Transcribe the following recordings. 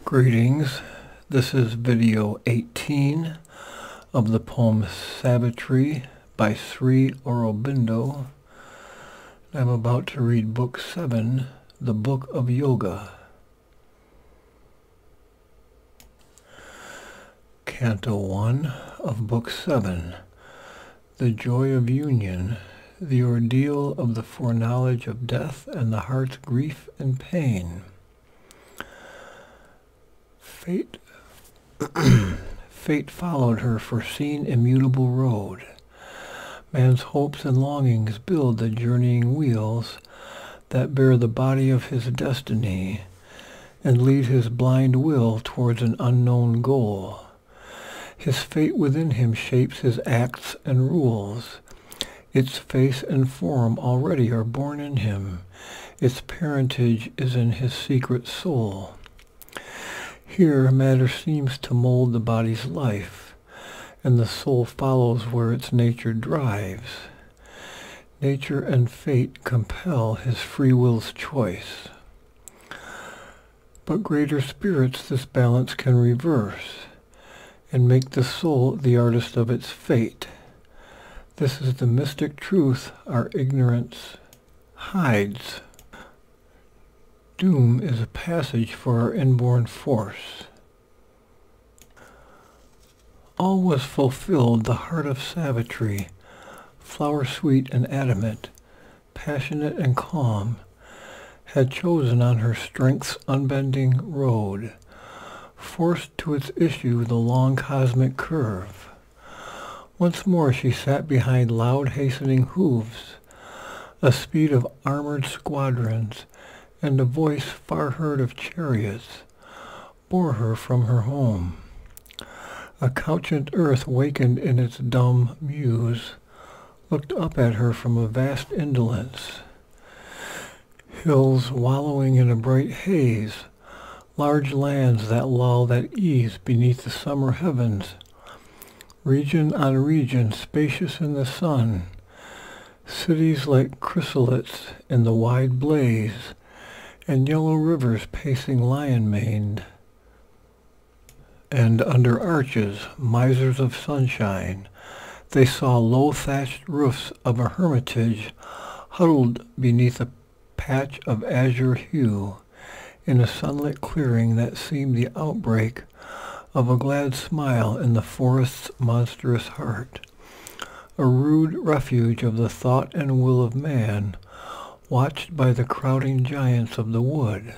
Greetings. This is video 18 of the poem Savitri by Sri Aurobindo. I'm about to read Book 7, the Book of Yoga. Canto 1 of Book 7, The Joy of Union, the Ordeal of the Foreknowledge of Death and the Heart's Grief and Pain. Fate followed her foreseen immutable road. Man's hopes and longings build the journeying wheels that bear the body of his destiny and lead his blind will towards an unknown goal. His fate within him shapes his acts and rules. Its face and form already are born in him. Its parentage is in his secret soul. Here matter seems to mold the body's life, and the soul follows where its nature drives. Nature and fate compel his free will's choice. But greater spirits this balance can reverse, and make the soul the artist of its fate. This is the mystic truth our ignorance hides. Doom is a passage for our inborn force. All was fulfilled, the heart of Savitri, flower-sweet and adamant, passionate and calm, had chosen on her strength's unbending road, forced to its issue the long cosmic curve. Once more she sat behind loud hastening hooves, a speed of armored squadrons, and a voice far heard of chariots bore her from her home. A couchant earth wakened in its dumb muse, looked up at her from a vast indolence. Hills wallowing in a bright haze, large lands that lulled at ease beneath the summer heavens, region on region spacious in the sun, cities like chrysalids in the wide blaze, and yellow rivers pacing lion-maned, and under arches, misers of sunshine, they saw low thatched roofs of a hermitage huddled beneath a patch of azure hue, in a sunlit clearing that seemed the outbreak of a glad smile in the forest's monstrous heart, a rude refuge of the thought and will of man, watched by the crowding giants of the wood.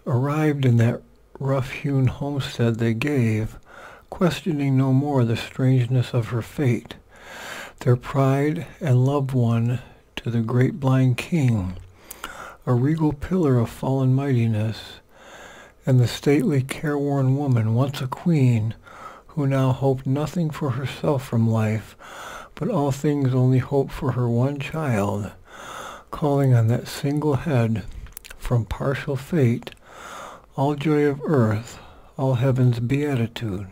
Arrived in that rough-hewn homestead they gave, questioning no more the strangeness of her fate, their pride and loved one to the great blind king, a regal pillar of fallen mightiness, and the stately careworn woman, once a queen, who now hoped nothing for herself from life, but all things only hoped for her one child, calling on that single head from partial fate, all joy of earth, all heaven's beatitude.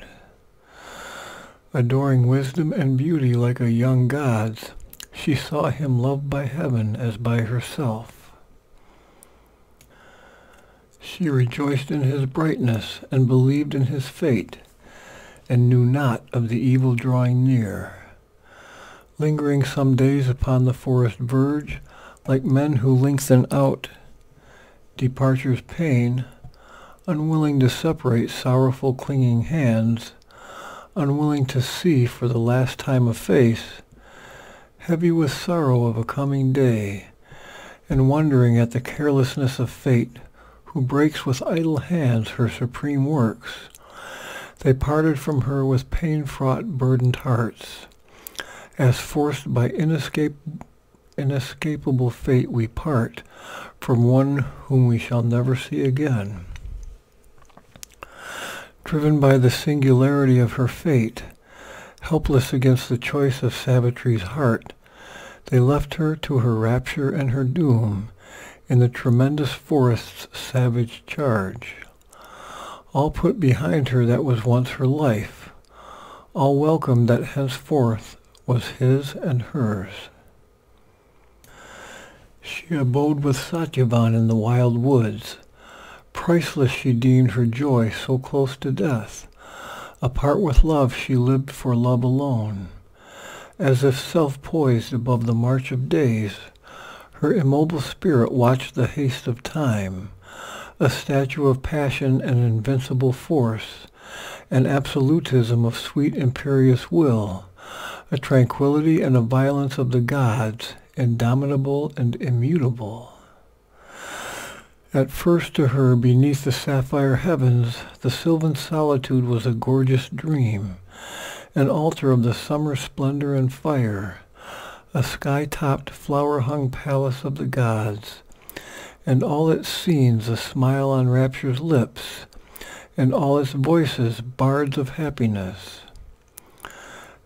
Adoring wisdom and beauty like a young god's, she saw him loved by heaven as by herself. She rejoiced in his brightness and believed in his fate, and knew not of the evil drawing near. Lingering some days upon the forest verge, like men who lengthen out departure's pain, unwilling to separate sorrowful clinging hands, unwilling to see for the last time a face, heavy with sorrow of a coming day, and wondering at the carelessness of fate, who breaks with idle hands her supreme works, they parted from her with pain-fraught, burdened hearts, as forced by inescapable fate we part from one whom we shall never see again. Driven by the singularity of her fate, helpless against the choice of Savitri's heart, they left her to her rapture and her doom in the tremendous forest's savage charge. All put behind her that was once her life, all welcome that henceforth was his and hers. She abode with Satyavan in the wild woods, Priceless she deemed her joy so close to death. Apart with love she lived for love alone. As if self-poised above the march of days, her immobile spirit watched the haste of time, a statue of passion and invincible force, an absolutism of sweet imperious will, a tranquility and a violence of the gods, indomitable and immutable. At first to her, beneath the sapphire heavens, the sylvan solitude was a gorgeous dream, an altar of the summer splendor and fire, a sky-topped, flower-hung palace of the gods, and all its scenes a smile on rapture's lips, and all its voices bards of happiness.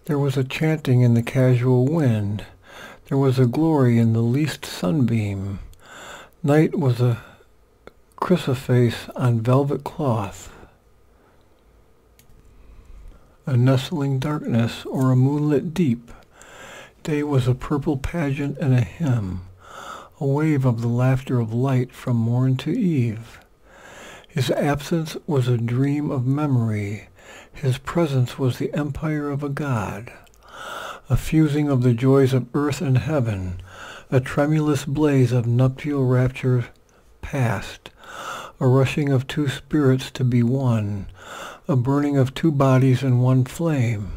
There was a chanting in the casual wind, there was a glory in the least sunbeam. Night was a chrysoprase on velvet cloth, a nestling darkness or a moonlit deep. Day was a purple pageant and a hymn, a wave of the laughter of light from morn to eve. His absence was a dream of memory, his presence was the empire of a god, a fusing of the joys of earth and heaven, a tremulous blaze of nuptial rapture past, a rushing of two spirits to be one, a burning of two bodies in one flame.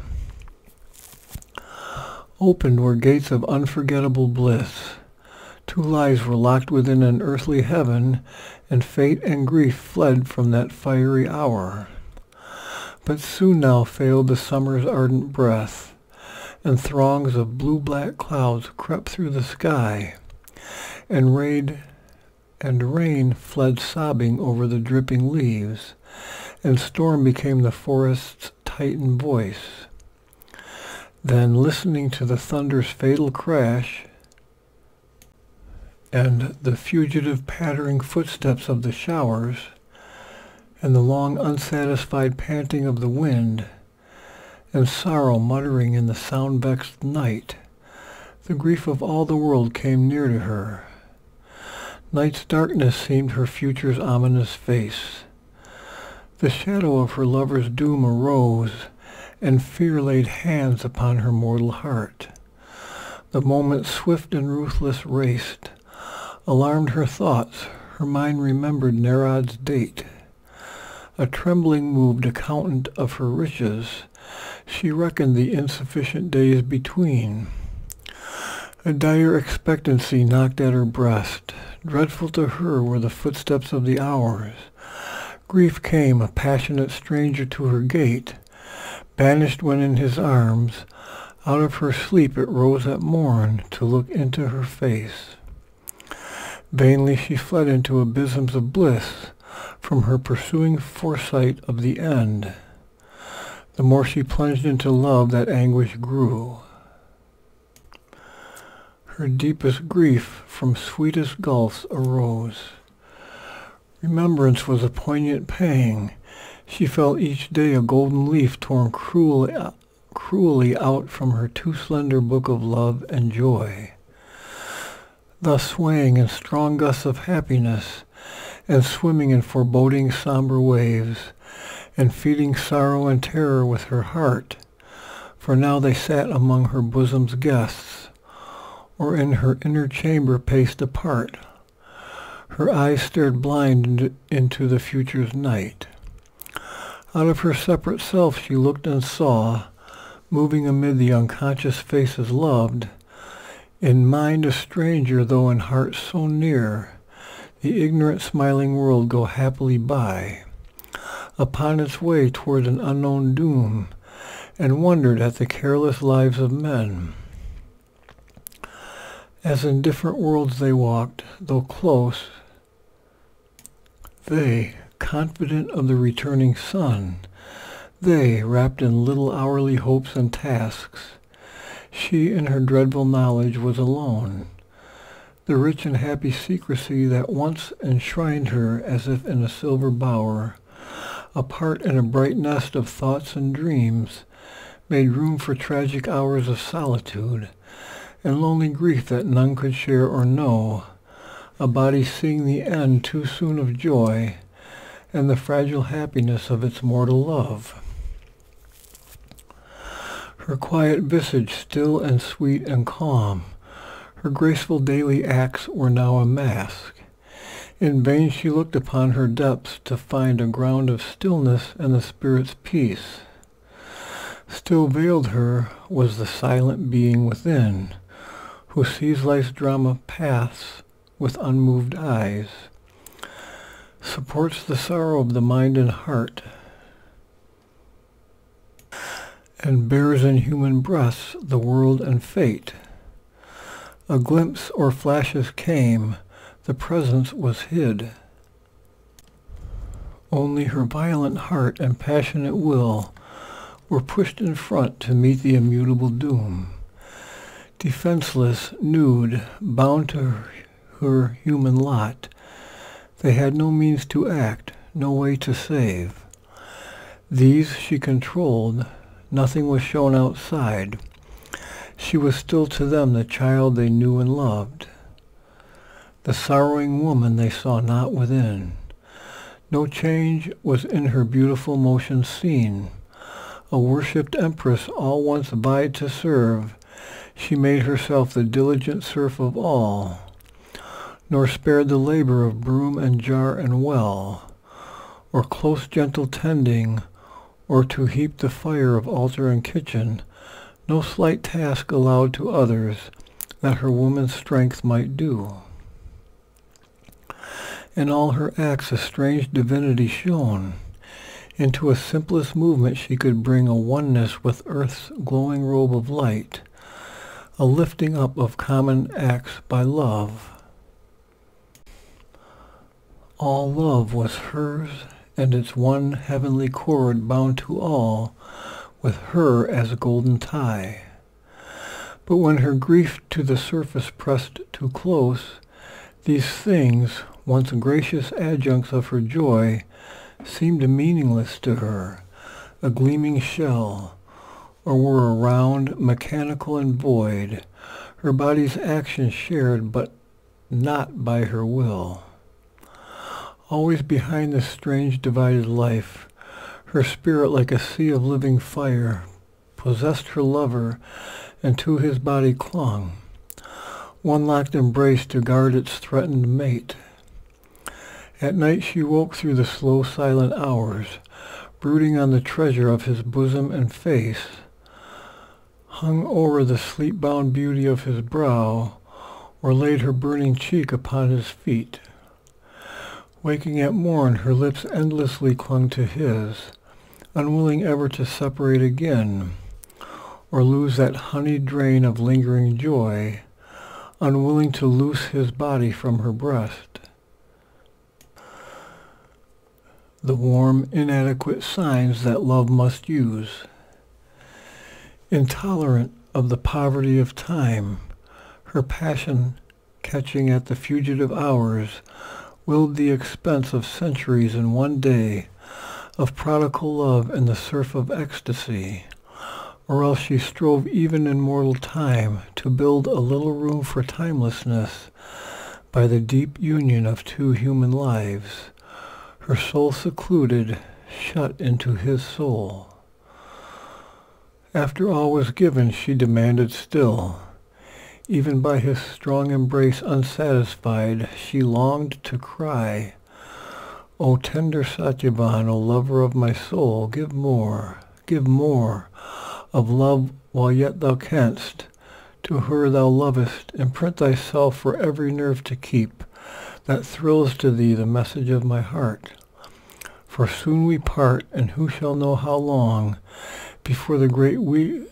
Opened were gates of unforgettable bliss. Two lives were locked within an earthly heaven, and fate and grief fled from that fiery hour. But soon now failed the summer's ardent breath, and throngs of blue-black clouds crept through the sky, and rain fled sobbing over the dripping leaves, and storm became the forest's titan voice. Then, listening to the thunder's fatal crash, and the fugitive pattering footsteps of the showers, and the long unsatisfied panting of the wind, and sorrow muttering in the sound-vexed night, the grief of all the world came near to her. Night's darkness seemed her future's ominous face. The shadow of her lover's doom arose, and fear laid hands upon her mortal heart. The moment swift and ruthless raced, alarmed her thoughts, her mind remembered Nerod's date. A trembling moved accountant of her riches, she reckoned the insufficient days between. A dire expectancy knocked at her breast, dreadful to her were the footsteps of the hours. Grief came, a passionate stranger to her gate, banished when in his arms, out of her sleep it rose at morn to look into her face. Vainly she fled into abysms of bliss, from her pursuing foresight of the end. The more she plunged into love, that anguish grew. Her deepest grief from sweetest gulfs arose. Remembrance was a poignant pang. She felt each day a golden leaf torn cruelly out from her too slender book of love and joy. Thus swaying in strong gusts of happiness, and swimming in foreboding somber waves, and feeding sorrow and terror with her heart, for now they sat among her bosom's guests, or in her inner chamber paced apart. Her eyes stared blind into the future's night. Out of her separate self she looked and saw, moving amid the unconscious faces loved, in mind a stranger though in heart so near, the ignorant smiling world go happily by, upon its way toward an unknown doom, and wondered at the careless lives of men. As in different worlds they walked, though close, they, confident of the returning sun, they, wrapped in little hourly hopes and tasks, she in her dreadful knowledge was alone. The rich and happy secrecy that once enshrined her as if in a silver bower, apart in a bright nest of thoughts and dreams, made room for tragic hours of solitude, and lonely grief that none could share or know, a body seeing the end too soon of joy, and the fragile happiness of its mortal love. Her quiet visage still and sweet and calm, her graceful daily acts were now a mask. In vain she looked upon her depths to find a ground of stillness and the spirit's peace. Still veiled her was the silent being within, who sees life's drama paths with unmoved eyes, supports the sorrow of the mind and heart, and bears in human breasts the world and fate. A glimpse or flashes came, the presence was hid. Only her violent heart and passionate will were pushed in front to meet the immutable doom. Defenseless, nude, bound to her human lot, they had no means to act, no way to save. These she controlled, nothing was shown outside. She was still to them the child they knew and loved. The sorrowing woman they saw not within. No change was in her beautiful motion seen. A worshipped empress all once vied to serve, she made herself the diligent serf of all, nor spared the labor of broom and jar and well, or close gentle tending, or to heap the fire of altar and kitchen, no slight task allowed to others that her woman's strength might do. In all her acts a strange divinity shone. Into a simplest movement she could bring a oneness with earth's glowing robe of light, a lifting up of common acts by love. All love was hers, and its one heavenly cord bound to all, with her as a golden tie. But when her grief to the surface pressed too close, these things, once gracious adjuncts of her joy, seemed meaningless to her, a gleaming shell, or were a round, mechanical and void, her body's action shared but not by her will. Always behind this strange divided life, her spirit like a sea of living fire, possessed her lover, and to his body clung, one locked embrace to guard its threatened mate. At night she woke through the slow silent hours, brooding on the treasure of his bosom and face, hung o'er the sleep-bound beauty of his brow, or laid her burning cheek upon his feet. Waking at morn, her lips endlessly clung to his, unwilling ever to separate again, or lose that honeyed drain of lingering joy, unwilling to loose his body from her breast. The warm, inadequate signs that love must use. Intolerant of the poverty of time, her passion, catching at the fugitive hours, willed the expense of centuries in one day, of prodigal love in the surf of ecstasy, or else she strove even in mortal time to build a little room for timelessness by the deep union of two human lives, her soul secluded, shut into his soul. After all was given, she demanded still. Even by his strong embrace unsatisfied, she longed to cry, O tender Satyavan, O lover of my soul, give more of love while yet thou canst. To her thou lovest, imprint thyself for every nerve to keep, that thrills to thee the message of my heart. For soon we part, and who shall know how long, before the great wheel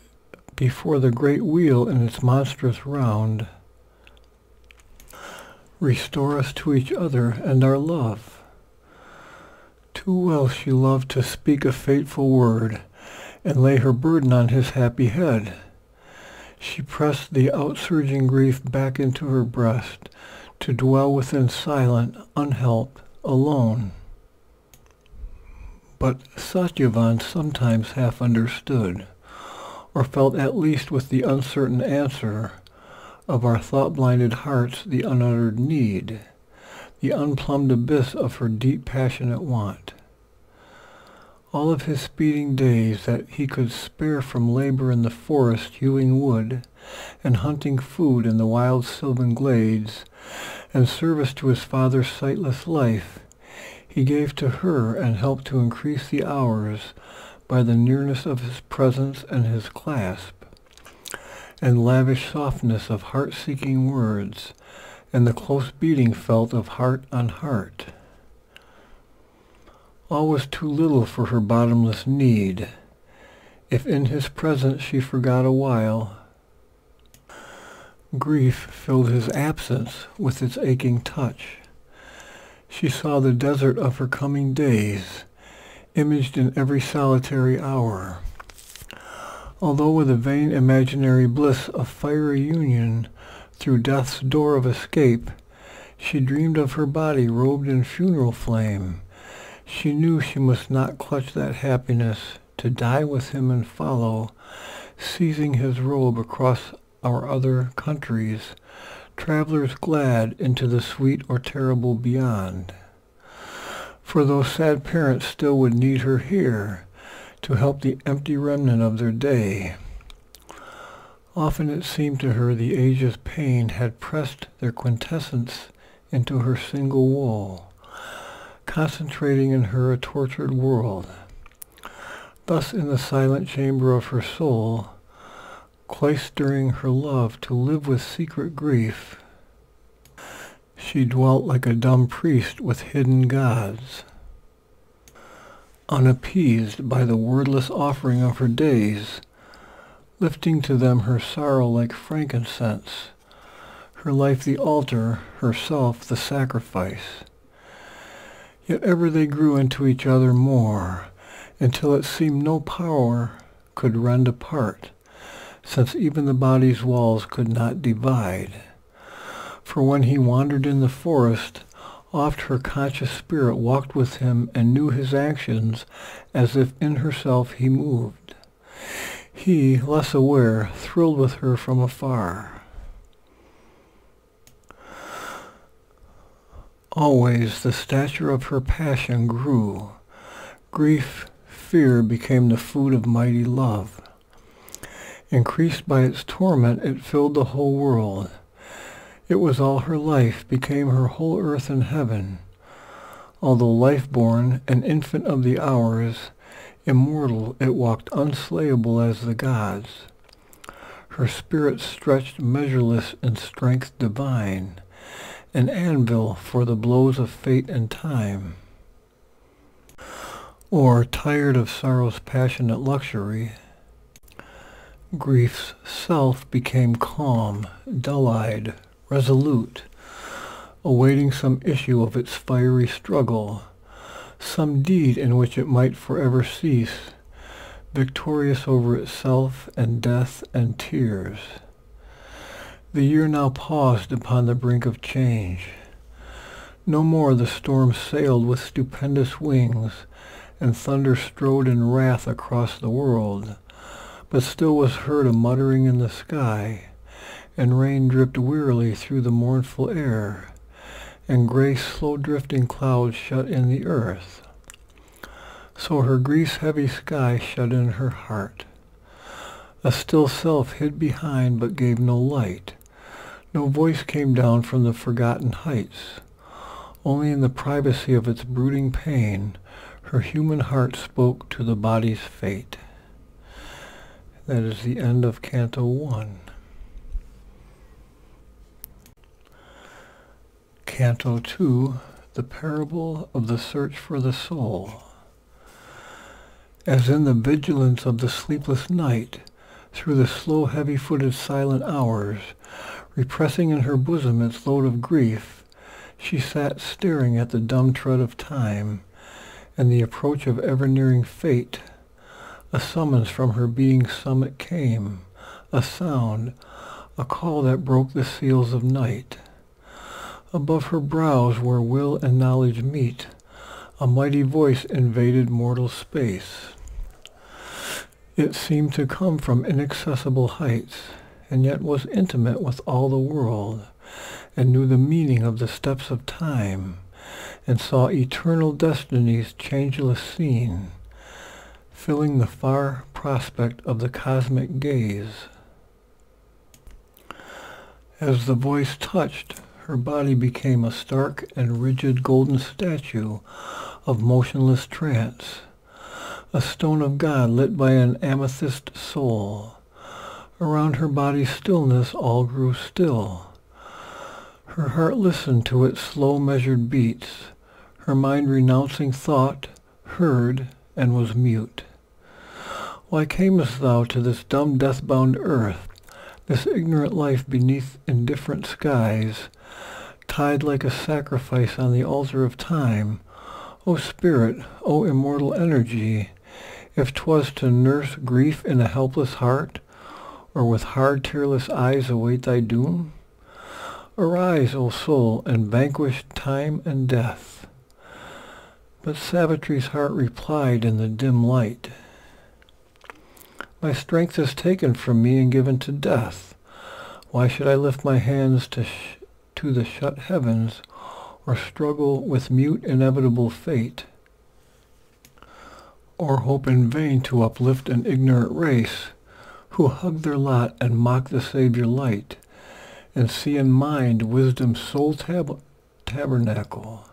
in its monstrous round restore us to each other and our love. Too well she loved to speak a fateful word, and lay her burden on his happy head. She pressed the outsurging grief back into her breast, to dwell within silent, unhelped, alone. But Satyavan sometimes half understood, or felt at least with the uncertain answer of our thought-blinded hearts the unuttered need, the unplumbed abyss of her deep passionate want. All of his speeding days that he could spare from labor in the forest hewing wood, and hunting food in the wild sylvan glades, and service to his father's sightless life, he gave to her and helped to increase the hours by the nearness of his presence and his clasp, and lavish softness of heart-seeking words, and the close beating felt of heart on heart. All was too little for her bottomless need. If in his presence she forgot a while, grief filled his absence with its aching touch. She saw the desert of her coming days, imaged in every solitary hour. Although with a vain imaginary bliss of fiery union through death's door of escape, she dreamed of her body robed in funeral flame, she knew she must not clutch that happiness to die with him and follow, seizing his robe across our other countries, travelers glad into the sweet or terrible beyond. For those sad parents still would need her here to help the empty remnant of their day. Often it seemed to her the age's pain had pressed their quintessence into her single woe, concentrating in her a tortured world. Thus in the silent chamber of her soul, cloistering her love to live with secret grief, she dwelt like a dumb priest with hidden gods, unappeased by the wordless offering of her days, lifting to them her sorrow like frankincense, her life the altar, herself the sacrifice. Yet ever they grew into each other more, until it seemed no power could rend apart, since even the body's walls could not divide. For when he wandered in the forest, oft her conscious spirit walked with him and knew his actions as if in herself he moved. He, less aware, thrilled with her from afar. Always the stature of her passion grew. Grief, fear became the food of mighty love. Increased by its torment, it filled the whole world. It was all her life, became her whole earth and heaven. Although life-born, an infant of the hours, immortal, it walked unslayable as the gods. Her spirit stretched measureless in strength divine, an anvil for the blows of fate and time. Or, tired of sorrow's passionate luxury, grief's self became calm, dull-eyed, resolute, awaiting some issue of its fiery struggle, some deed in which it might forever cease, victorious over itself and death and tears. The year now paused upon the brink of change. No more the storm sailed with stupendous wings, and thunder strode in wrath across the world, but still was heard a muttering in the sky, and rain dripped wearily through the mournful air, and gray slow-drifting clouds shut in the earth. So her grief's heavy sky shut in her heart. A still self hid behind but gave no light. No voice came down from the forgotten heights. Only in the privacy of its brooding pain, her human heart spoke to the body's fate. That is the end of Canto 1. Canto 2, The Parable of the Search for the Soul. As in the vigilance of the sleepless night, through the slow, heavy-footed, silent hours, repressing in her bosom its load of grief, she sat staring at the dumb tread of time and the approach of ever-nearing fate. A summons from her being's summit came, a sound, a call that broke the seals of night. Above her brows, where will and knowledge meet, a mighty voice invaded mortal space. It seemed to come from inaccessible heights, and yet was intimate with all the world, and knew the meaning of the steps of time, and saw eternal destiny's changeless scene, filling the far prospect of the cosmic gaze. As the voice touched, her body became a stark and rigid golden statue of motionless trance, a stone of God lit by an amethyst soul. Around her body's stillness all grew still. Her heart listened to its slow measured beats, her mind renouncing thought, heard, and was mute. Why camest thou to this dumb death-bound earth, this ignorant life beneath indifferent skies, tied like a sacrifice on the altar of time? O spirit, O immortal energy, if 'twas to nurse grief in a helpless heart, or with hard tearless eyes await thy doom, arise, O soul, and vanquish time and death. But Savitri's heart replied in the dim light, my strength is taken from me and given to death. Why should I lift my hands to the shut heavens, or struggle with mute inevitable fate, or hope in vain to uplift an ignorant race, who hug their lot and mock the Savior light, and see in mind wisdom's sole tabernacle,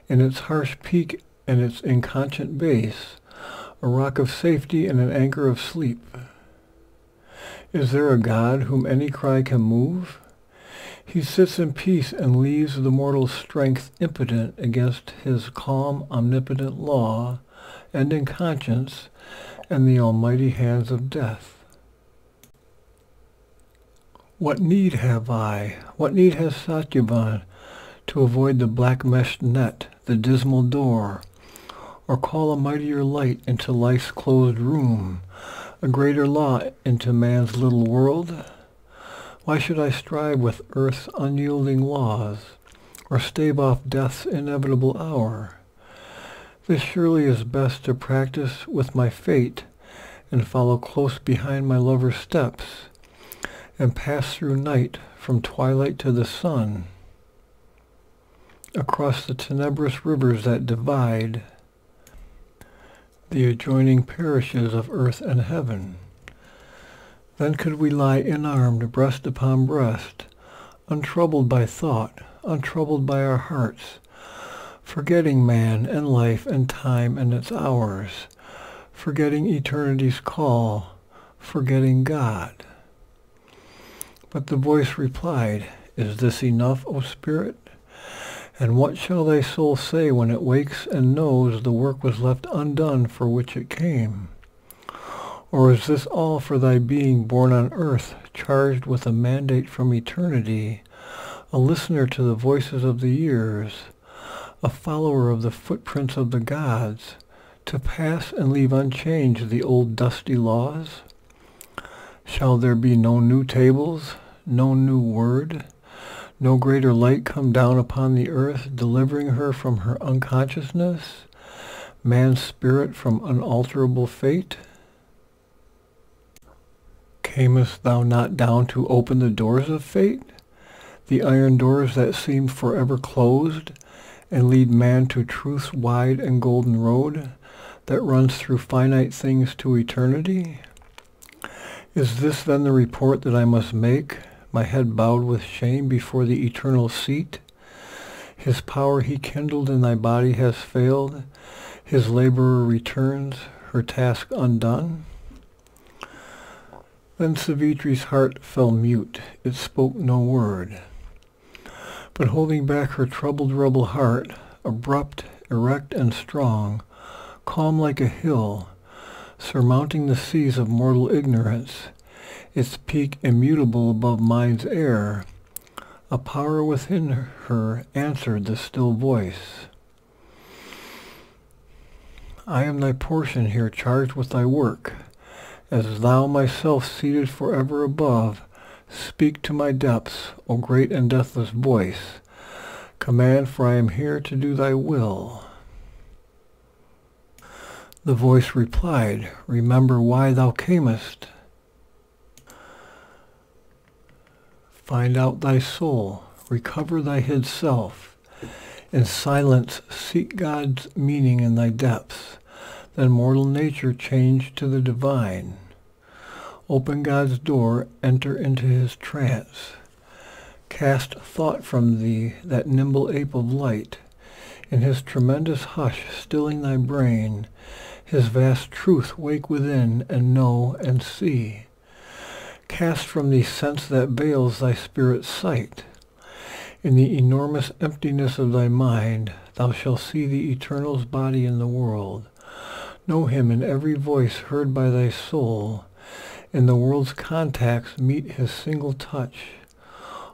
in its harsh peak and its inconscient base, a rock of safety and an anchor of sleep. Is there a God whom any cry can move? He sits in peace and leaves the mortal's strength impotent against his calm, omnipotent law, and in conscience, and the almighty hands of death. What need have I, what need has Satyavan, to avoid the black-meshed net, the dismal door, or call a mightier light into life's closed room, a greater law into man's little world? Why should I strive with earth's unyielding laws, or stave off death's inevitable hour? This surely is best to practice with my fate, and follow close behind my lover's steps, and pass through night from twilight to the sun, across the tenebrous rivers that divide the adjoining parishes of earth and heaven. Then could we lie inarmed breast upon breast, untroubled by thought, untroubled by our hearts, forgetting man and life and time and its hours, forgetting eternity's call, forgetting God. But the voice replied, is this enough, O spirit? And what shall thy soul say when it wakes and knows the work was left undone for which it came? Or is this all for thy being born on earth, charged with a mandate from eternity, a listener to the voices of the years, a follower of the footprints of the gods, to pass and leave unchanged the old dusty laws? Shall there be no new tables, no new word, no greater light come down upon the earth, delivering her from her unconsciousness, man's spirit from unalterable fate? Camest thou not down to open the doors of fate, the iron doors that seem forever closed, and lead man to truth's wide and golden road that runs through finite things to eternity? Is this then the report that I must make, my head bowed with shame before the eternal seat? His power he kindled in thy body has failed, his laborer returns, her task undone? Then Savitri's heart fell mute, it spoke no word. But holding back her troubled rebel heart, abrupt, erect, and strong, calm like a hill, surmounting the seas of mortal ignorance, its peak immutable above mind's air, a power within her answered the still voice. I am thy portion here charged with thy work. As thou myself seated forever above, speak to my depths, O great and deathless voice. Command, for I am here to do thy will. The voice replied, remember why thou camest. Find out thy soul, recover thy hid self. In silence seek God's meaning in thy depths, then mortal nature change to the divine. Open God's door, enter into his trance. Cast thought from thee, that nimble ape of light. In his tremendous hush stilling thy brain, his vast truth wake within, and know and see. Cast from thee sense that veils thy spirit's sight. In the enormous emptiness of thy mind, thou shalt see the Eternal's body in the world. Know him in every voice heard by thy soul. In the world's contacts meet his single touch.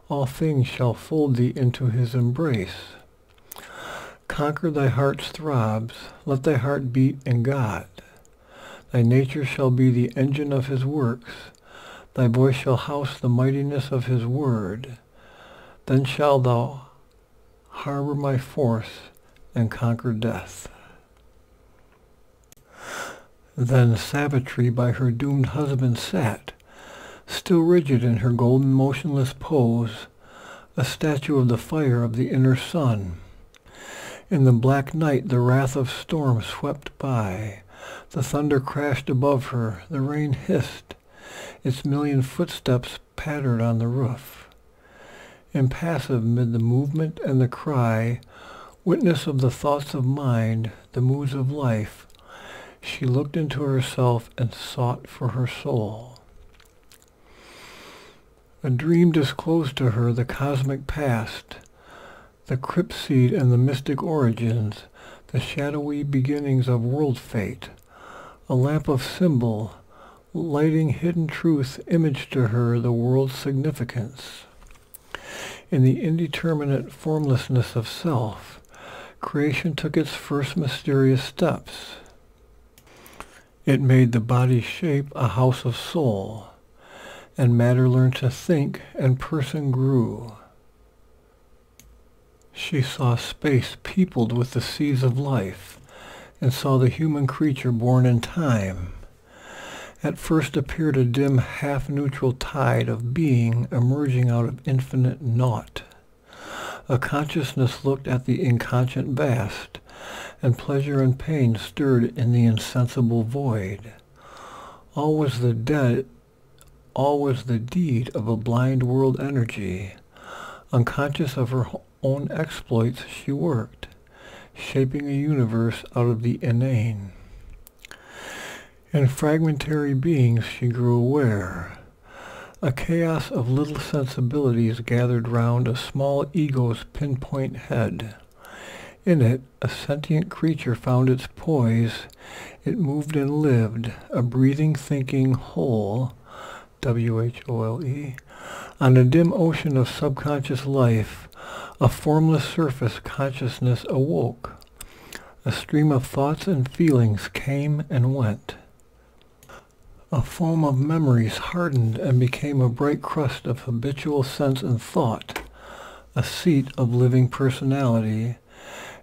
All things shall fold thee into his embrace. Conquer thy heart's throbs, let thy heart beat in God. Thy nature shall be the engine of his works, thy voice shall house the mightiness of his word. Then shalt thou harbor my force and conquer death. Then Savitri by her doomed husband sat, still rigid in her golden motionless pose, a statue of the fire of the inner sun. In the black night the wrath of storm swept by, the thunder crashed above her, the rain hissed, its million footsteps pattered on the roof. Impassive mid the movement and the cry, witness of the thoughts of mind, the moods of life, she looked into herself and sought for her soul. A dream disclosed to her the cosmic past, the crypt seed and the mystic origins, the shadowy beginnings of world fate. A lamp of symbol, lighting hidden truth, imaged to her the world's significance. In the indeterminate formlessness of self, creation took its first mysterious steps. It made the body's shape a house of soul, and matter learned to think, and person grew. She saw space peopled with the seeds of life, and saw the human creature born in time. At first appeared a dim half-neutral tide of being emerging out of infinite naught. A consciousness looked at the inconscient vast, and pleasure and pain stirred in the insensible void. All was the deed of a blind world energy. Unconscious of her own exploits she worked, shaping a universe out of the inane. In fragmentary beings she grew aware. A chaos of little sensibilities gathered round a small ego's pinpoint head. In it, a sentient creature found its poise. It moved and lived, a breathing, thinking whole, W-H-O-L-E, on a dim ocean of subconscious life. A formless surface consciousness awoke. A stream of thoughts and feelings came and went. A foam of memories hardened and became a bright crust of habitual sense and thought, a seat of living personality,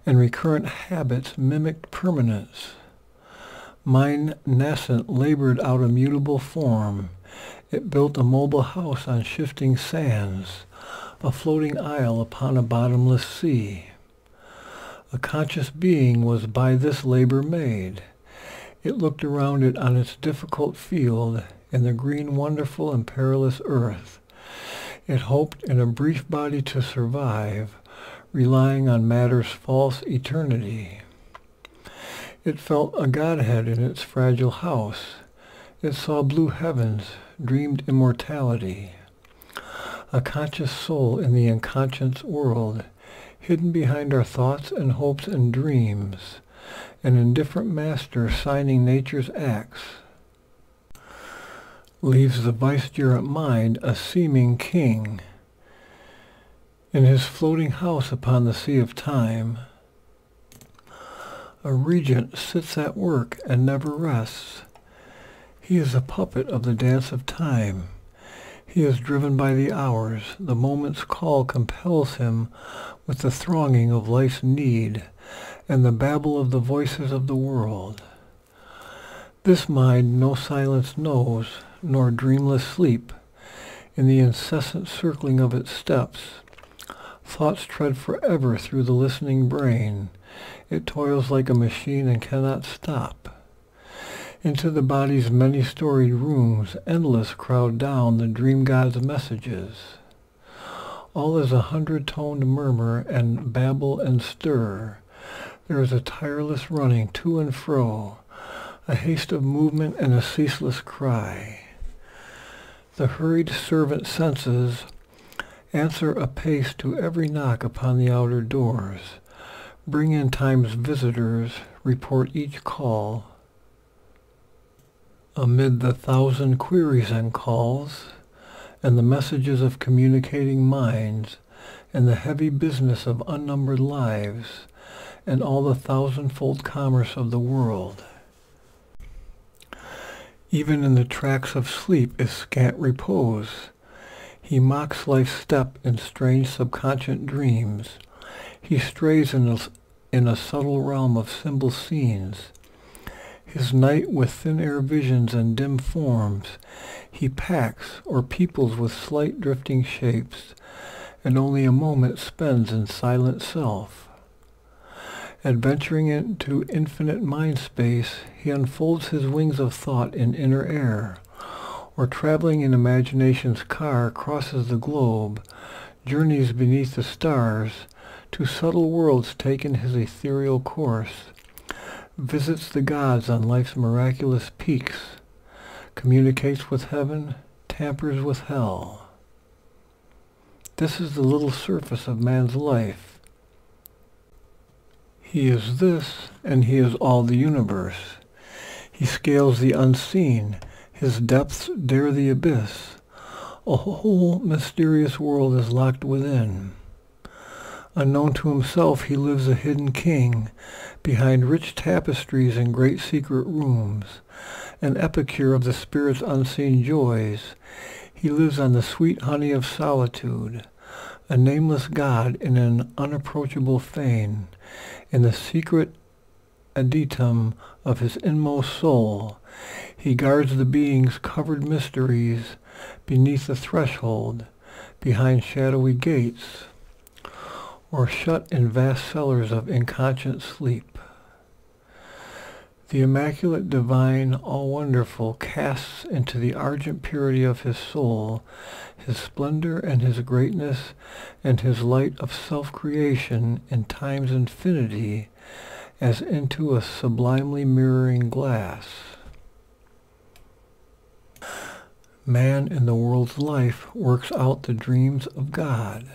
and recurrent habits mimicked permanence. Mind nascent labored out a mutable form. It built a mobile house on shifting sands, a floating isle upon a bottomless sea. A conscious being was by this labor made. It looked around it on its difficult field, in the green, wonderful, and perilous earth. It hoped in a brief body to survive, relying on matter's false eternity. It felt a godhead in its fragile house. It saw blue heavens, dreamed immortality. A conscious soul in the unconscious world, hidden behind our thoughts and hopes and dreams, an indifferent master signing nature's acts, leaves the vicegerent mind a seeming king. In his floating house upon the sea of time, a regent sits at work and never rests. He is a puppet of the dance of time. He is driven by the hours. The moment's call compels him with the thronging of life's need and the babble of the voices of the world. This mind no silence knows, nor dreamless sleep. In the incessant circling of its steps, Thoughts tread forever through the listening brain. It toils like a machine and cannot stop. Into the body's many-storied rooms, endless crowd down the dream god's messages. All is a hundred-toned murmur and babble and stir. There is a tireless running to and fro, a haste of movement and a ceaseless cry. The hurried servant senses answer apace to every knock upon the outer doors. Bring in time's visitors, report each call. Amid the thousand queries and calls, and the messages of communicating minds, and the heavy business of unnumbered lives, and all the thousandfold commerce of the world. Even in the tracks of sleep is scant repose. He mocks life's step in strange subconscious dreams. He strays in a subtle realm of symbol scenes. His night with thin air visions and dim forms, he packs or peoples with slight drifting shapes, and only a moment spends in silent self. Adventuring into infinite mind space, he unfolds his wings of thought in inner air, or traveling in imagination's car crosses the globe, journeys beneath the stars, to subtle worlds taken his ethereal course, visits the gods on life's miraculous peaks, communicates with heaven, tampers with hell. This is the little surface of man's life. He is this, and he is all the universe. He scales the unseen, his depths dare the abyss. A whole mysterious world is locked within. Unknown to himself, he lives a hidden king, behind rich tapestries and great secret rooms. An epicure of the spirit's unseen joys, he lives on the sweet honey of solitude, a nameless god in an unapproachable fane, in the secret adytum of his inmost soul. He guards the being's covered mysteries beneath the threshold, behind shadowy gates, or shut in vast cellars of inconscient sleep. The immaculate divine, all-wonderful, casts into the argent purity of his soul his splendor and his greatness and his light of self-creation in time's infinity as into a sublimely mirroring glass. Man in the world's life works out the dreams of God.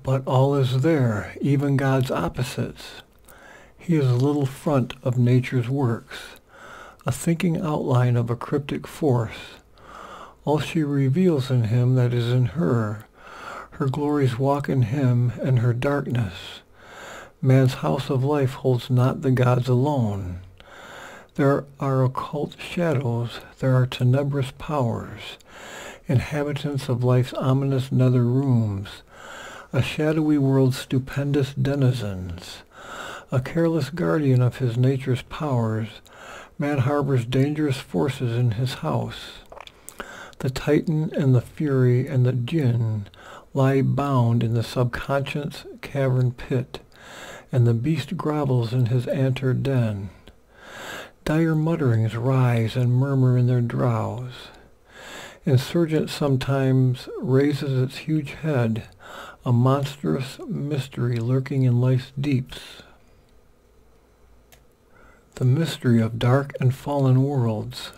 But all is there, even God's opposites. He is a little front of nature's works, a thinking outline of a cryptic force. All she reveals in him that is in her. Her glories walk in him and her darkness. Man's house of life holds not the gods alone. There are occult shadows, there are tenebrous powers, inhabitants of life's ominous nether rooms, a shadowy world's stupendous denizens. A careless guardian of his nature's powers, man harbors dangerous forces in his house. The Titan and the Fury and the Jinn lie bound in the subconscious cavern pit, and the beast grovels in his antler den. Dire mutterings rise and murmur in their drowse. Insurgent sometimes raises its huge head, a monstrous mystery lurking in life's deeps. The mystery of dark and fallen worlds.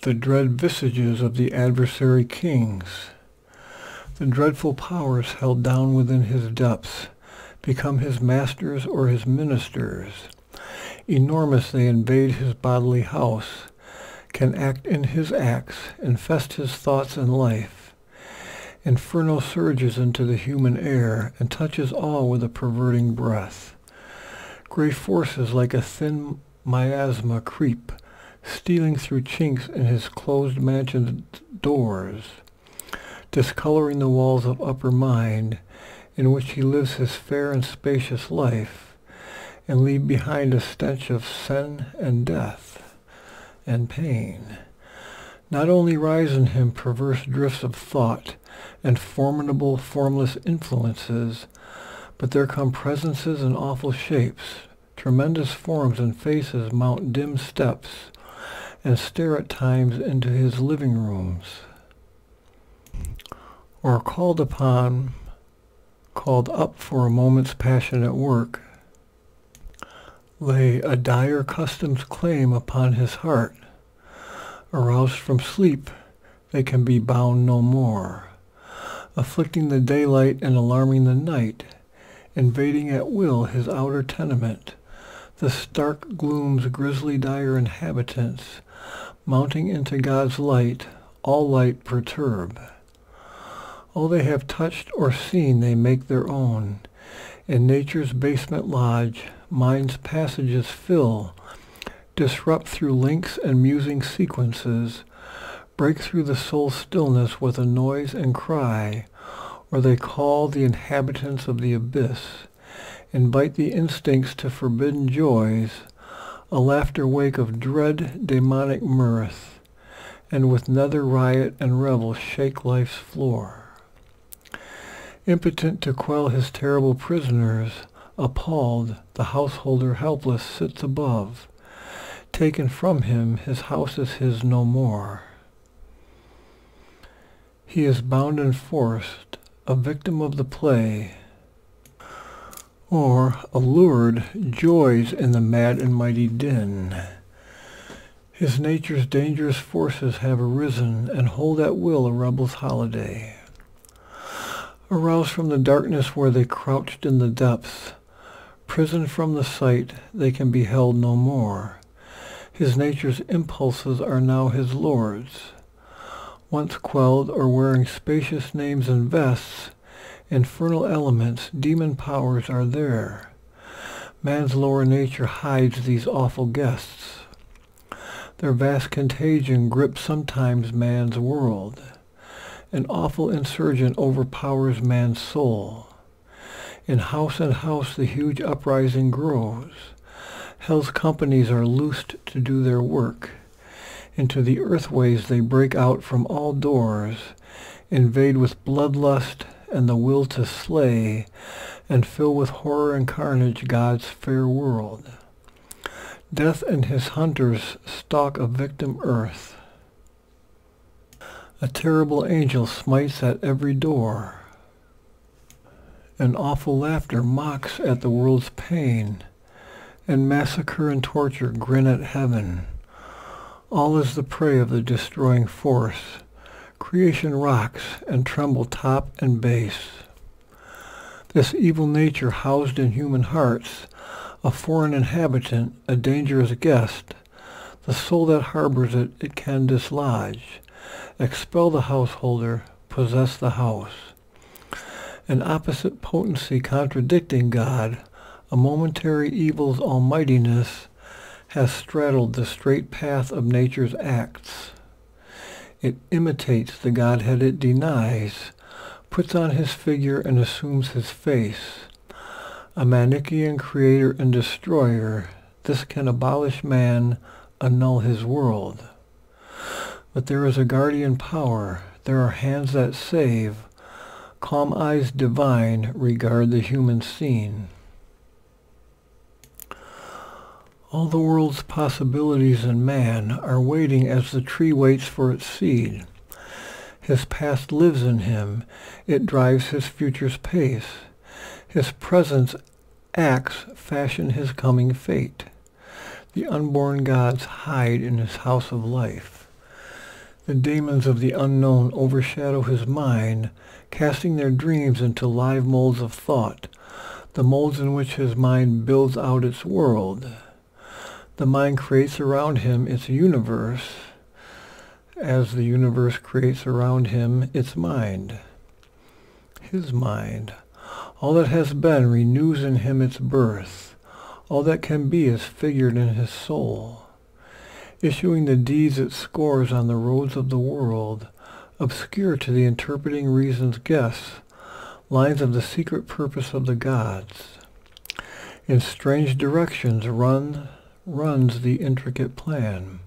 The dread visages of the adversary kings. The dreadful powers held down within his depths become his masters or his ministers. Enormous they invade his bodily house, can act in his acts, infest his thoughts and life. Inferno surges into the human air and touches all with a perverting breath. Grey forces like a thin miasma creep, stealing through chinks in his closed mansion's doors, discoloring the walls of upper mind, in which he lives his fair and spacious life, and leave behind a stench of sin and death and pain. Not only rise in him perverse drifts of thought, and formidable, formless influences, but there come presences in awful shapes. Tremendous forms and faces mount dim steps and stare at times into his living rooms. Or called up for a moment's passionate work, lay a dire custom's claim upon his heart. Aroused from sleep, they can be bound no more, afflicting the daylight and alarming the night, invading at will his outer tenement, the stark gloom's grisly dire inhabitants, mounting into God's light, all light perturb. All they have touched or seen they make their own. In nature's basement lodge, mind's passages fill, disrupt through links and musing sequences, break through the soul's stillness with a noise and cry, or they call the inhabitants of the abyss, invite the instincts to forbidden joys, a laughter wake of dread demonic mirth, and with nether riot and revel shake life's floor. Impotent to quell his terrible prisoners, appalled, the householder helpless sits above. Taken from him, his house is his no more. He is bound and forced, a victim of the play, or, allured, joys in the mad and mighty din. His nature's dangerous forces have arisen and hold at will a rebel's holiday. Aroused from the darkness where they crouched in the depths, prisoned from the sight, they can be held no more. His nature's impulses are now his lord's. Once quelled or wearing spacious names and vests, infernal elements, demon powers are there. Man's lower nature hides these awful guests. Their vast contagion grips sometimes man's world. An awful insurgent overpowers man's soul. In house and house the huge uprising grows. Hell's companies are loosed to do their work. Into the earthways they break out from all doors, invade with bloodlust and the will to slay, and fill with horror and carnage God's fair world. Death and his hunters stalk a victim earth. A terrible angel smites at every door. An awful laughter mocks at the world's pain, and massacre and torture grin at heaven. All is the prey of the destroying force. Creation rocks and tremble top and base. This evil nature housed in human hearts, a foreign inhabitant, a dangerous guest, the soul that harbors it can dislodge. Expel the householder, possess the house. An opposite potency contradicting God, a momentary evil's almightiness, has straddled the straight path of nature's acts. It imitates the Godhead it denies, puts on his figure and assumes his face. A Manichaean creator and destroyer, this can abolish man, annul his world. But there is a guardian power, there are hands that save, calm eyes divine regard the human scene. All the world's possibilities in man are waiting as the tree waits for its seed. His past lives in him, it drives his future's pace. His presence acts fashion his coming fate. The unborn gods hide in his house of life. The demons of the unknown overshadow his mind, casting their dreams into live molds of thought, the molds in which his mind builds out its world. The mind creates around him its universe, as the universe creates around him its mind. His mind. All that has been renews in him its birth. All that can be is figured in his soul. Issuing the deeds it scores on the roads of the world, obscure to the interpreting reason's guess, lines of the secret purpose of the gods. In strange directions runs the intricate plan.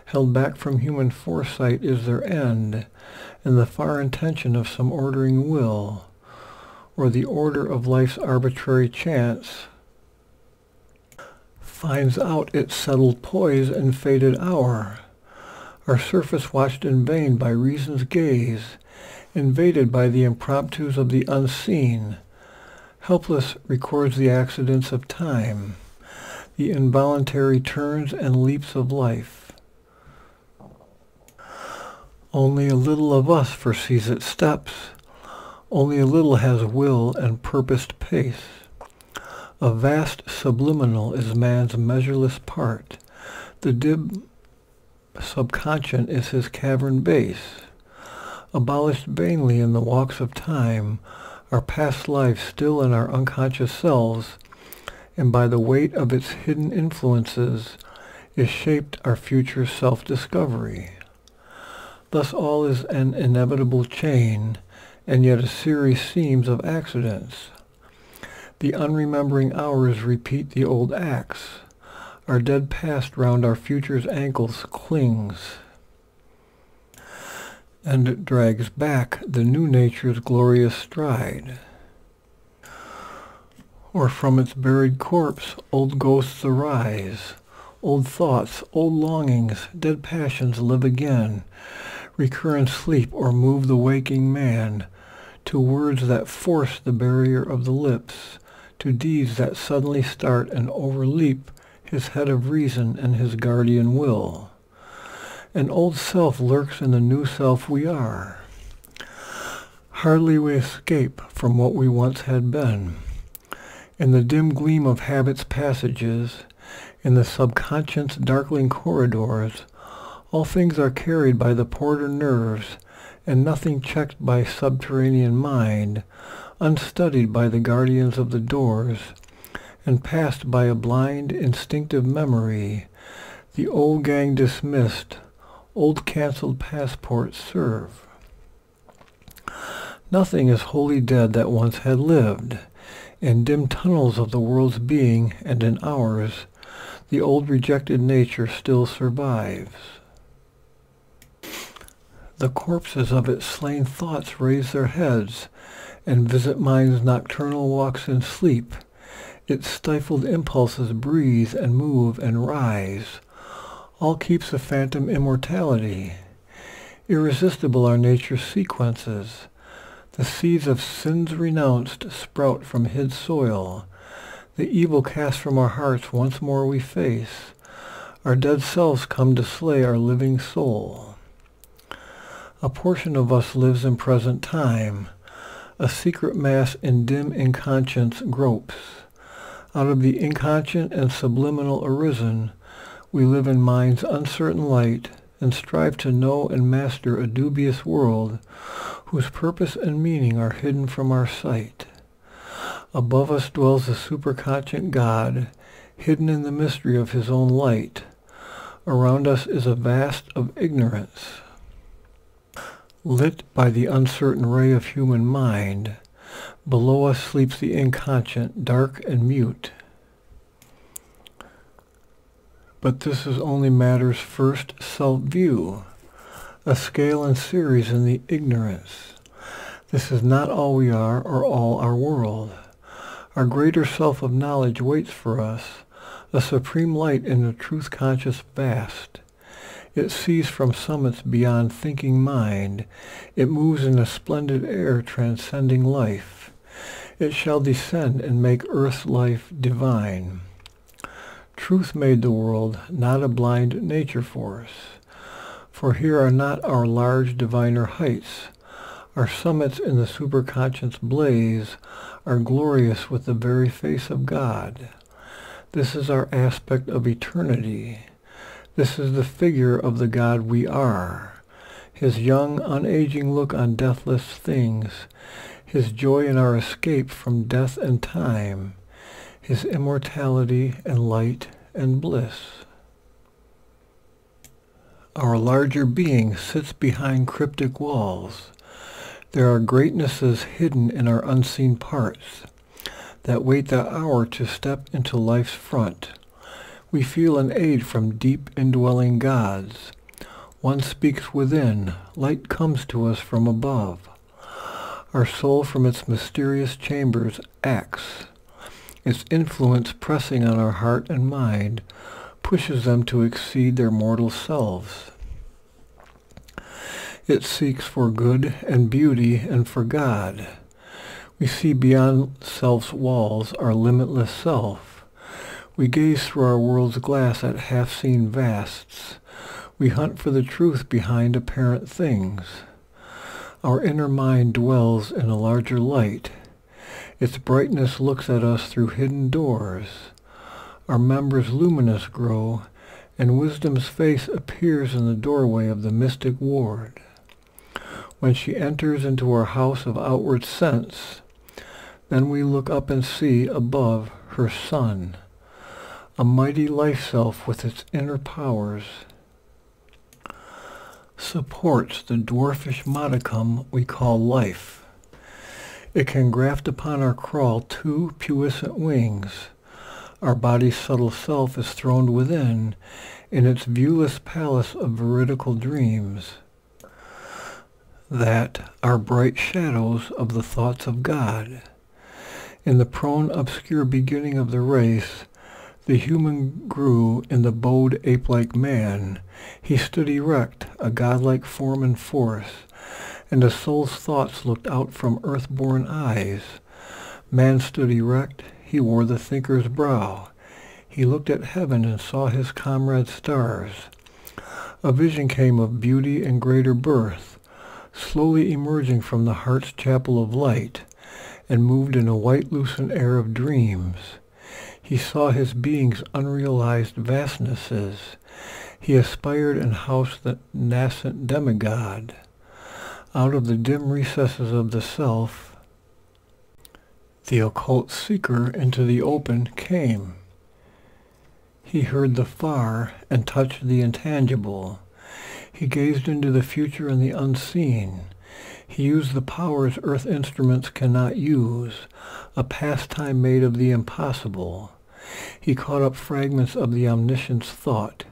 Held back from human foresight is their end, and the far intention of some ordering will, or the order of life's arbitrary chance, finds out its settled poise and fated hour, our surface watched in vain by reason's gaze, invaded by the impromptus of the unseen, helpless records the accidents of time, the involuntary turns and leaps of life. Only a little of us foresees its steps, only a little has will and purposed pace. A vast subliminal is man's measureless part, the dim subconscious is his cavern base. Abolished vainly in the walks of time, our past life still in our unconscious selves, and by the weight of its hidden influences, is shaped our future self-discovery. Thus all is an inevitable chain, and yet a series seems of accidents. The unremembering hours repeat the old acts. Our dead past round our future's ankles clings, and it drags back the new nature's glorious stride. Or from its buried corpse old ghosts arise, old thoughts, old longings, dead passions live again, recur in sleep or move the waking man, to words that force the barrier of the lips, to deeds that suddenly start and overleap his head of reason and his guardian will. An old self lurks in the new self we are. Hardly we escape from what we once had been. In the dim gleam of habit's passages, in the subconscious darkling corridors, all things are carried by the porter nerves, and nothing checked by subterranean mind, unstudied by the guardians of the doors, and passed by a blind, instinctive memory. The old gang dismissed, old cancelled passports serve. Nothing is wholly dead that once had lived. In dim tunnels of the world's being and in ours, the old rejected nature still survives. The corpses of its slain thoughts raise their heads and visit mind's nocturnal walks in sleep. Its stifled impulses breathe and move and rise. All keeps a phantom immortality. Irresistible are nature's sequences. The seeds of sins renounced sprout from hid soil. The evil cast from our hearts once more we face. Our dead selves come to slay our living soul. A portion of us lives in present time. A secret mass in dim inconscience gropes. Out of the inconscient and subliminal arisen, we live in mind's uncertain light and strive to know and master a dubious world whose purpose and meaning are hidden from our sight. Above us dwells the superconscious God, hidden in the mystery of his own light. Around us is a vast of ignorance, lit by the uncertain ray of human mind. Below us sleeps the inconscious, dark and mute. But this is only matter's first self-view, a scale and series in the ignorance. This is not all we are or all our world. Our greater self of knowledge waits for us, a supreme light in the truth-conscious vast. It sees from summits beyond thinking mind. It moves in a splendid air transcending life. It shall descend and make earth's life divine. Truth made the world, not a blind nature force. For here are not our large diviner heights. Our summits in the superconscious blaze are glorious with the very face of God. This is our aspect of eternity. This is the figure of the God we are. His young, unaging look on deathless things. His joy in our escape from death and time. His immortality and light and bliss. Our larger being sits behind cryptic walls. There are greatnesses hidden in our unseen parts that wait the hour to step into life's front. We feel an aid from deep indwelling gods. One speaks within, light comes to us from above. Our soul from its mysterious chambers acts. Its influence pressing on our heart and mind pushes them to exceed their mortal selves. It seeks for good and beauty and for God. We see beyond self's walls our limitless self. We gaze through our world's glass at half-seen vasts. We hunt for the truth behind apparent things. Our inner mind dwells in a larger light. Its brightness looks at us through hidden doors. Our members luminous grow, and wisdom's face appears in the doorway of the mystic ward. When she enters into our house of outward sense, then we look up and see above her sun, a mighty life-self with its inner powers, supports the dwarfish modicum we call life. It can graft upon our crawl 2 puissant wings. Our body's subtle self is throned within, in its viewless palace of veridical dreams, that are bright shadows of the thoughts of God. In the prone obscure beginning of the race, the human grew in the bowed ape-like man. He stood erect, a godlike form and force, and a soul's thoughts looked out from earth-born eyes. Man stood erect, he wore the thinker's brow. He looked at heaven and saw his comrade stars. A vision came of beauty and greater birth, slowly emerging from the heart's chapel of light, and moved in a white lucent air of dreams. He saw his being's unrealized vastnesses. He aspired and housed the nascent demigod. Out of the dim recesses of the self, the occult seeker into the open came. He heard the far and touched the intangible. He gazed into the future and the unseen. He used the powers earth instruments cannot use, a pastime made of the impossible. He caught up fragments of the omniscient's thought.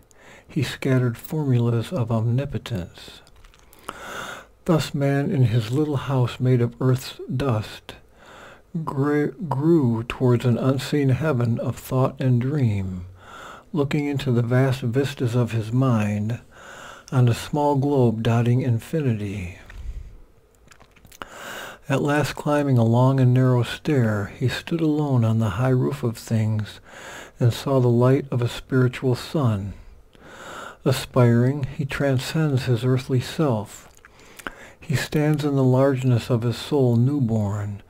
He scattered formulas of omnipotence. Thus man in his little house made of earth's dust grew towards an unseen heaven of thought and dream, looking into the vast vistas of his mind on a small globe dotting infinity. At last, climbing a long and narrow stair, he stood alone on the high roof of things and saw the light of a spiritual sun. Aspiring, he transcends his earthly self. He stands in the largeness of his soul newborn,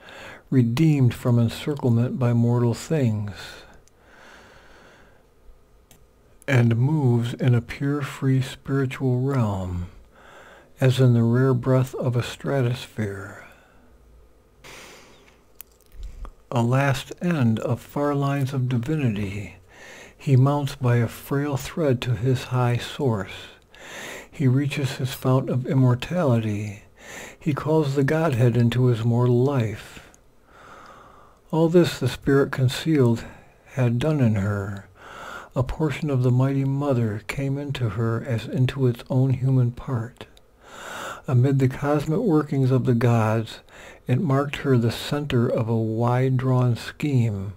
redeemed from encirclement by mortal things, and moves in a pure, free spiritual realm, as in the rare breath of a stratosphere. A last end of far lines of divinity, he mounts by a frail thread to his high source. He reaches his fount of immortality. He calls the Godhead into his mortal life. All this the Spirit concealed had done in her. A portion of the mighty Mother came into her as into its own human part. Amid the cosmic workings of the gods, it marked her the center of a wide-drawn scheme,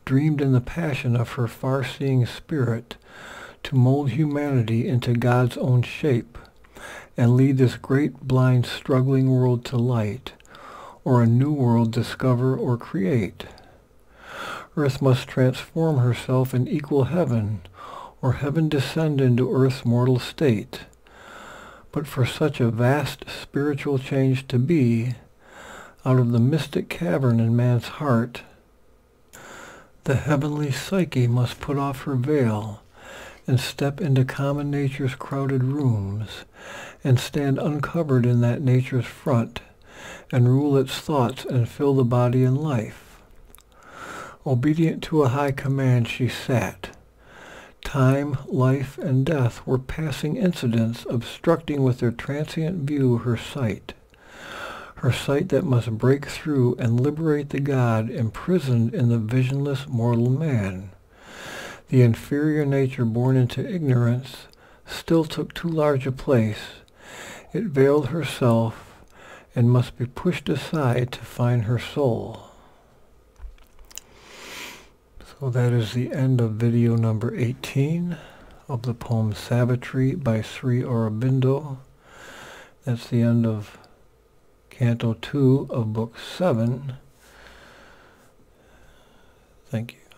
dreamed in the passion of her far-seeing spirit, to mold humanity into God's own shape, and lead this great, blind, struggling world to light, or a new world discover or create. Earth must transform herself in equal heaven, or heaven descend into earth's mortal state. But for such a vast spiritual change to be, out of the mystic cavern in man's heart, the heavenly psyche must put off her veil and step into common nature's crowded rooms, and stand uncovered in that nature's front, and rule its thoughts and fill the body and life. Obedient to a high command she sat. Time, life, and death were passing incidents, obstructing with their transient view her sight that must break through and liberate the God imprisoned in the visionless mortal man. The inferior nature born into ignorance still took too large a place. It veiled herself and must be pushed aside to find her soul. So that is the end of video number 18 of the poem Savitri by Sri Aurobindo. That's the end of Canto 2 of Book 7. Thank you.